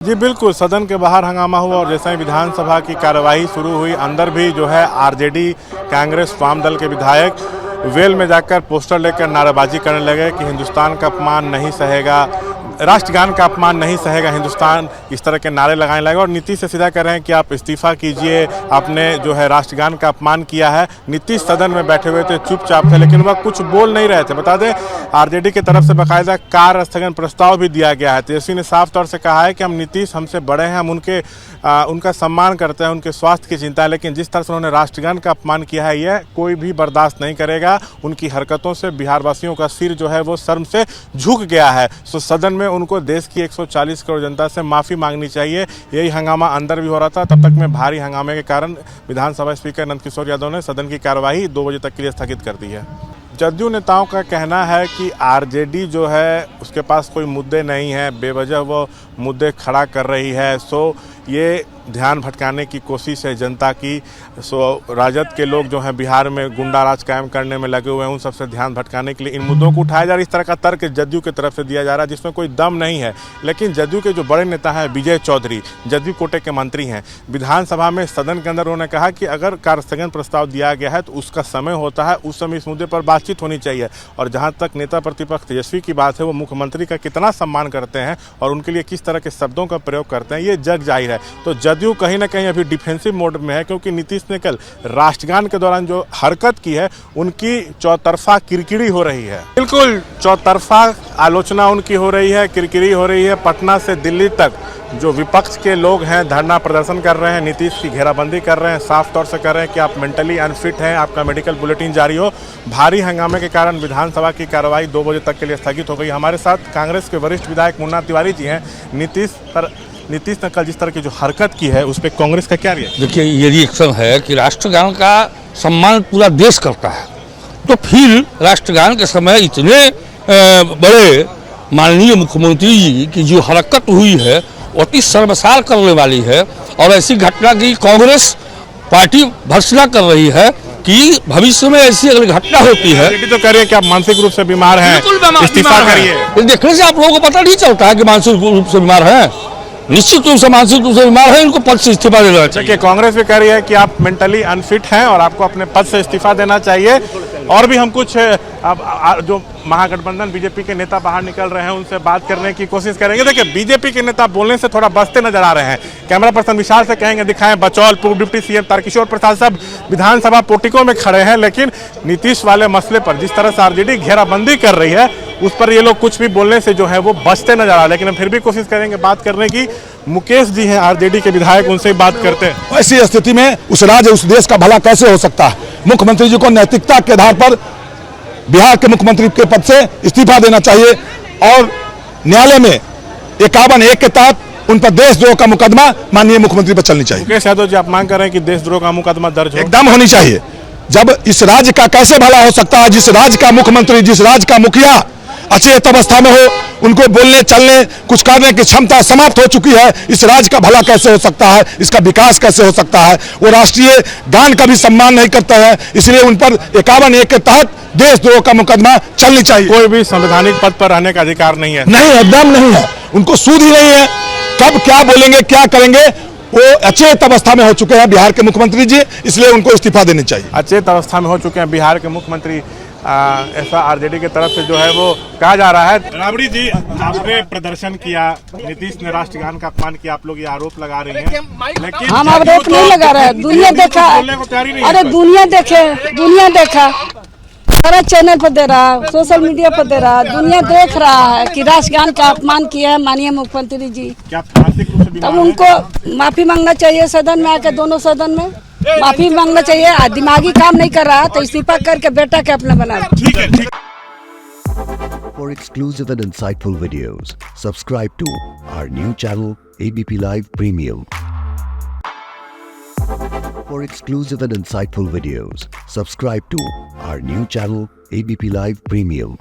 जी बिल्कुल, सदन के बाहर हंगामा हुआ और जैसे ही विधानसभा की कार्यवाही शुरू हुई, अंदर भी जो है आरजेडी, कांग्रेस, वाम दल के विधायक वेल में जाकर पोस्टर लेकर नारेबाजी करने लगे कि हिंदुस्तान का अपमान नहीं सहेगा, राष्ट्रगान का अपमान नहीं सहेगा हिंदुस्तान, इस तरह के नारे लगाने लगे और नीतीश से सीधा कह रहे हैं कि आप इस्तीफा कीजिए, आपने जो है राष्ट्रगान का अपमान किया है। नीतीश सदन में बैठे हुए थे, चुपचाप थे, लेकिन वह कुछ बोल नहीं रहे थे। बता दें, आरजेडी की तरफ से बाकायदा कार्य स्थगन प्रस्ताव भी दिया गया है। तेजस्वी ने साफ तौर से कहा है कि हम नीतीश हमसे बड़े हैं, हम उनका सम्मान करते हैं, उनके स्वास्थ्य की चिंता है, लेकिन जिस तरह से उन्होंने राष्ट्रगान का अपमान किया है, यह कोई भी बर्दाश्त नहीं करेगा। उनकी हरकतों से बिहारवासियों का सिर जो है वो शर्म से झुक गया है। सो सदन में उनको देश की 140 करोड़ जनता से माफ़ी मांगनी चाहिए। यही हंगामा अंदर भी हो रहा था। तब तक में भारी हंगामे के कारण विधानसभा स्पीकर नंदकिशोर यादव ने सदन की कार्यवाही 2 बजे तक के लिए स्थगित कर दी है। जदयू नेताओं का कहना है कि आरजेडी जो है उसके पास कोई मुद्दे नहीं है, बेवजह वो मुद्दे खड़ा कर रही है। सो ये ध्यान भटकाने की कोशिश है जनता की। सो राजद के लोग जो हैं बिहार में गुंडा राज कायम करने में लगे हुए हैं, उन सबसे ध्यान भटकाने के लिए इन मुद्दों को उठाया जा रहा है। इस तरह का तर्क जदयू की तरफ से दिया जा रहा है जिसमें कोई दम नहीं है। लेकिन जदयू के जो बड़े नेता हैं विजय चौधरी, जदयू कोटे के मंत्री हैं, विधानसभा में सदन के अंदर उन्होंने कहा कि अगर कार्यस्थगन प्रस्ताव दिया गया है तो उसका समय होता है, उस समय इस मुद्दे पर बातचीत होनी चाहिए। और जहाँ तक नेता प्रतिपक्ष तेजस्वी की बात है, वो मुख्यमंत्री का कितना सम्मान करते हैं और उनके लिए किस तरह के शब्दों का प्रयोग करते हैं, ये जग जाहिर है। तो जदयू कहीं ना कहीं अभी डिफेंसिव मोड में है, क्योंकि नीतीश ने कल राष्ट्रगान के दौरान जो हरकत की है उनकी चौतरफा किरकिरी हो रही है। बिल्कुल चौतरफा आलोचना उनकी हो रही है, किरकिरी हो रही है। पटना से दिल्ली तक जो विपक्ष के लोग हैं धरना प्रदर्शन कर रहे हैं, नीतीश की घेराबंदी कर रहे हैं, साफ तौर से कर रहे हैं कि आप मेंटली अनफिट हैं, आपका मेडिकल बुलेटिन जारी हो। भारी हंगामे के कारण विधानसभा की कार्रवाई 2 बजे तक के लिए स्थगित हो गई। हमारे साथ कांग्रेस के वरिष्ठ विधायक मुन्ना तिवारी जी हैं। नीतीश ने कल जिस तरह की जो हरकत की है उस पर कांग्रेस का क्या रिएक्शन? देखिए, ये रिएक्शन है कि राष्ट्रगान का सम्मान पूरा देश करता है, तो फिर राष्ट्रगान के समय इतने बड़े माननीय मुख्यमंत्री जी की जो हरकत हुई है अति शर्मसार करने वाली है। और ऐसी घटना की कांग्रेस पार्टी भर्त्सना कर रही है कि भविष्य में ऐसी अगर घटना होती है तो करिए कि आप मानसिक रूप से बीमार हैं, इस्तीफा करिए। देखने से आप लोगों को पता नहीं चलता है कि मानसिक रूप से बीमार हैं। निश्चित रूप से मानसिक रूप से बीमार है, इनको पद से इस्तीफा देना चाहिए। कांग्रेस भी कह रही है कि आप मेंटली अनफिट हैं और आपको अपने पद से इस्तीफा देना चाहिए। और भी हम कुछ अब जो महागठबंधन बीजेपी के नेता बाहर निकल रहे हैं उनसे बात करने की कोशिश करेंगे। देखिए, बीजेपी के नेता बोलने से थोड़ा बचते नजर आ रहे हैं। कैमरा पर्सन विशाल से कहेंगे दिखाएं बचौल, पूर्व डिप्टी सीएम तारकिशोर प्रसाद सब विधानसभा पोर्टिको में खड़े हैं, लेकिन नीतीश वाले मसले पर जिस तरह से आरजेडी घेराबंदी कर रही है उस पर ये लोग कुछ भी बोलने से जो है वो बचते नजर आ रहे हैं। लेकिन हम फिर भी कोशिश करेंगे बात करने की। मुकेश जी हैं आरजेडी के विधायक, उनसे बात करते हैं। ऐसी स्थिति में उस राज्य उस देश का भला कैसे हो सकता है? मुख्यमंत्री जी को नैतिकता के आधार पर बिहार के मुख्यमंत्री के पद से इस्तीफा देना चाहिए और न्यायालय में 51(1) के तहत उन पर देशद्रोह का मुकदमा माननीय मुख्यमंत्री पर चलनी चाहिए। मुकेश यादव जी, आप मांग कर रहे हैं कि देशद्रोह का मुकदमा दर्ज हो? एकदम होनी चाहिए। जब इस राज्य का कैसे भला हो सकता है, जिस राज्य का मुख्यमंत्री, जिस राज्य का मुखिया अचेत अवस्था में हो, उनको बोलने चलने कुछ करने की क्षमता समाप्त हो चुकी है, इस राज्य का भला कैसे हो सकता है, इसका विकास कैसे हो सकता है? वो राष्ट्रीय गान का भी सम्मान नहीं करते हैं, इसलिए उन पर 51(1) के तहत देशद्रोह का मुकदमा चलनी चाहिए। कोई भी संवैधानिक पद पर रहने का अधिकार नहीं है? नहीं, एकदम नहीं है। उनको सूझ ही नहीं है कब क्या बोलेंगे, क्या करेंगे। वो अचेत अवस्था में हो चुके हैं बिहार के मुख्यमंत्री जी, इसलिए उनको इस्तीफा देनी चाहिए। अचेत अवस्था में हो चुके हैं बिहार के मुख्यमंत्री, ऐसा आरजेडी की तरफ से जो है वो कहा जा रहा है। राबड़ी जी, आपने प्रदर्शन किया, नीतीश ने राष्ट्रगान का अपमान किया, आप लोग ये आरोप लगा रहे हैं, लेकिन हम आरोप नहीं लगा रहे हैं। दुनिया देखा, अरे दुनिया देखा, सारा चैनल पर दे रहा, सोशल मीडिया पर दे रहा, दुनिया देख रहा है कि राष्ट्रगान का अपमान किया है माननीय मुख्यमंत्री जी। क्या मानसिक रूप से बीमार तब उनको माफी मांगना चाहिए, सदन में आकर दोनों सदन में माफी मांगना चाहिए। दिमागी काम नहीं कर रहा तो इस्तीफा करके बेटा के अपना बना। ठीक है। For exclusive and insightful videos, subscribe to our new channel ABP Live Premium. For exclusive and insightful videos, subscribe to our new channel ABP Live Premium.